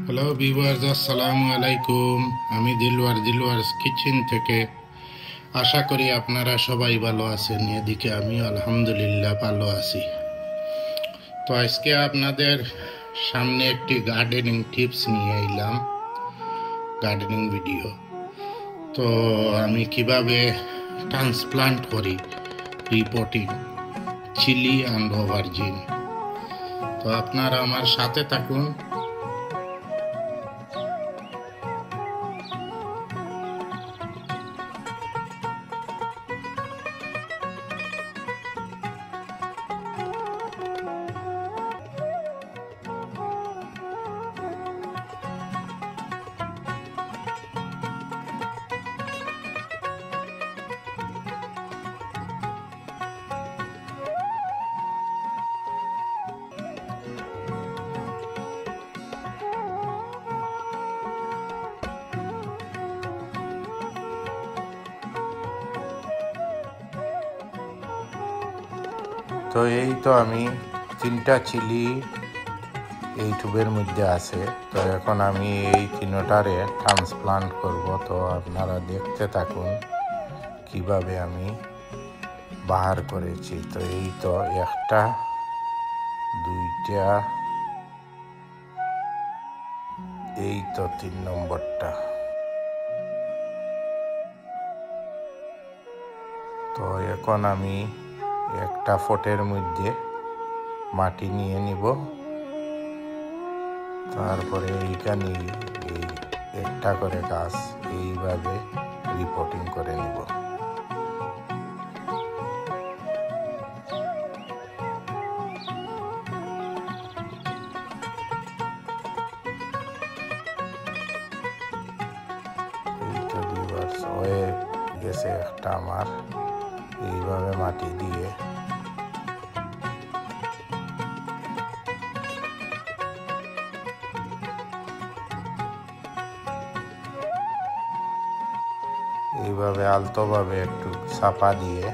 Hello viewers, আসসালামু আলাইকুম। আমি দিলওয়ার্স কিচেন থেকে। আশা করি আপনারা সবাই ভালো আছেন। এদিকে আমি আলহামদুলিল্লাহ ভালো আছি। তো আজকে আপনাদের সামনে একটি গার্ডেনিং টিপস নিয়ে এলাম, গার্ডেনিং ভিডিও। তো আমি কিভাবে ট্রান্সপ্লান্ট করি রিপোর্টিং চিলি অ্যান্ড অভারজিন। তো আপনারা আমার সাথে থাকুন। তো এই তো আমি 3টা চিলি এই টুবের মধ্যে আছে। তো এখন আমি এই 3টারে ট্রান্সপ্লান্ট করব। তো আপনারা দেখতে থাকুন কিভাবে আমি বাহার করেছি। তো এই তো 1টা 2টা, এই তো 3 নম্বরটা। তো এখন আমি একটা পটের মধ্যে মাটি নিয়ে নিব। তারপরে এইখানে এই একটা করে গাছ এইভাবে রিপোর্টিং করে নিব। এই তো ভিউয়ার্স হয়ে গেছে একটা আমার। এইভাবে মাটি দিয়ে এইভাবে আলতোভাবে একটু চাপা দিয়ে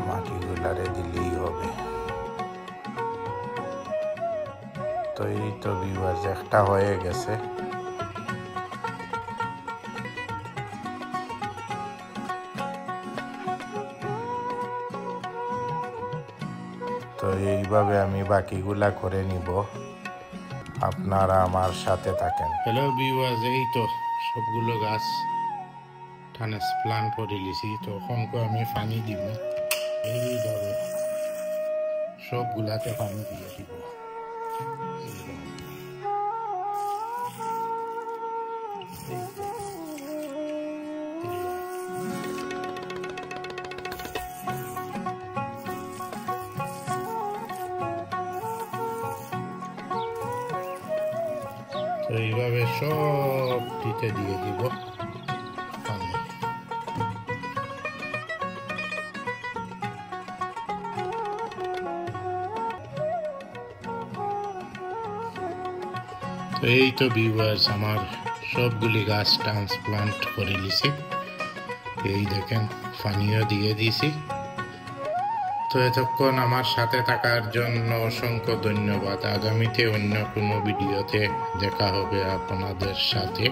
মাটিগুলারে দিলেই হবে। তো এই তো ভিউয়ার্স একটা হয়ে গেছে। তো এইভাবে আমি বাকিগুলা করে নিব। আপনারা আমার সাথে থাকেন। হ্যালো ভিউয়ার্স, এই তো সবগুলো গাছ ট্রান্সপ্লান্ট করে লিছি। তখন আমি পানি দিব, এইভাবে সবগুলাতে পানি দিয়ে দিব। তো এইভাবে সবটিতে দিয়ে দিব পানি। তো এই তো ভিউয়ার্স আমার সবগুলি গাছ ট্রান্সপ্লান্ট করে নিছি। এই দেখেন পানিও দিয়ে দিয়েছি। তো এতক্ষণ আমার সাথে থাকার জন্য অসংখ্য ধন্যবাদ। আগামীতে অন্য কোনো ভিডিওতে দেখা হবে আপনাদের সাথে।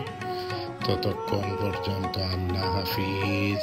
ততক্ষণ পর্যন্ত আল্লাহ হাফিজ।